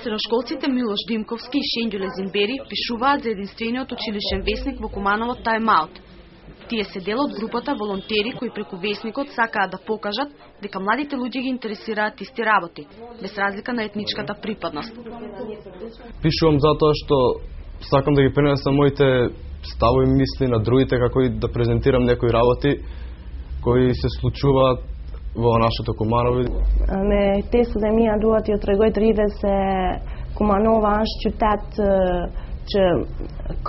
Средношколците Милош Димковски и Шенѓо Лезинбери пишуваат за единствениот училишен весник во Куманово Time Out. Тие се дел од групата волонтери кои преку весникот сакаат да покажат дека младите луѓе ги интересираат исти работи, без разлика на етничката припадност. Пишувам затоа што сакам да ги пренесам моите ставови и мисли на другите, како и да презентирам некои работи кои се случуваат во нашето Куманово. Me testët e mia dua t'ju tregoj të rive se Kumanova është qytet që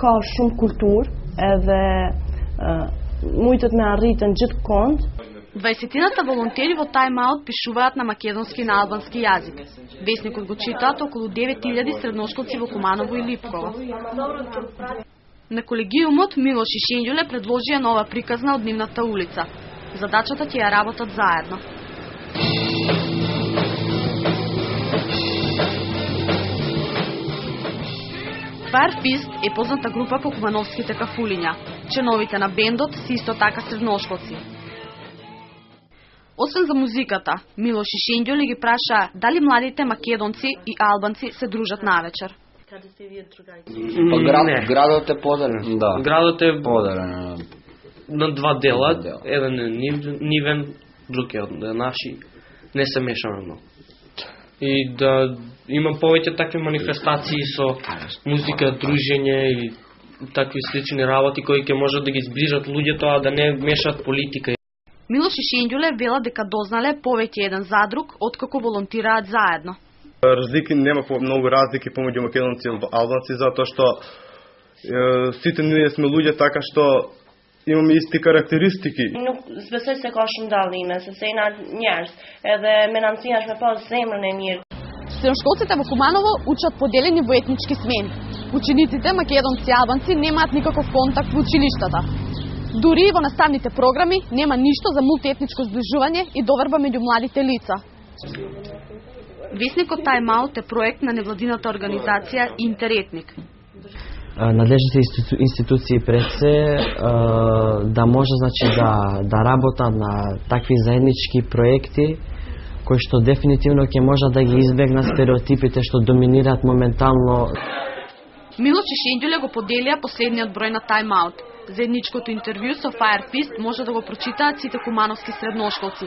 ka shumë kulturë edhe mujtët me arritën gjithkohë. 20-тината волонтери во Time Out пишуваат на македонски и на албански јазик. Весникот го читаат околу 9000 средношколци во Куманово и Липково. На колегиумот Милош и Шенѓоле предложија нова приказна од нивната улица. Задачата ќе ја работат заедно. Fire Fist е позната група по кумановските кафулиња. Членовите на бендот се исто така средношколци. Освен за музиката, Милош и Шенѓоле ги праша дали младите македонци и албанци се дружат навечер. Градот е поделен. Да. Градот е поделен на два дела, еден е нивен, друг е наши, не се мешаме многу. И да има повеќе такви манифестации со музика, дружење и такви слични работи кои ќе можат да ги зближат луѓето, а да не мешат политика. Милош и Шенѓоле велат дека дознале повеќе еден за друг откако волонтираат заедно. Разлики нема многу разлики помеѓу македонци и албанци затоа што сите ние сме луѓе така што имаме исти карактеристики. Nuk besoj se ka shumë dallime, sepse jena njerëz, edhe menancia është me pas zemrën e mirë. Средношколците во Куманово учат поделени во етнички смени. Учениците македонци и албанци немаат никаков контакт во училиштата. Дури и во наставните програми нема ништо за мултиетничко зближување и доверба меѓу младите лица. Весникот Time Out е проект на невладината организација Интеретник. Надлежните институции пред се да може да работат на такви заеднички проекти кои што дефинитивно ќе може да ги избегнат стереотипите што доминираат моментално. Милош и Шенѓоле го поделија последниот број на Time Out. Заедничкото интервју со Fire Fist може да го прочитаат сите кумановски средношколци.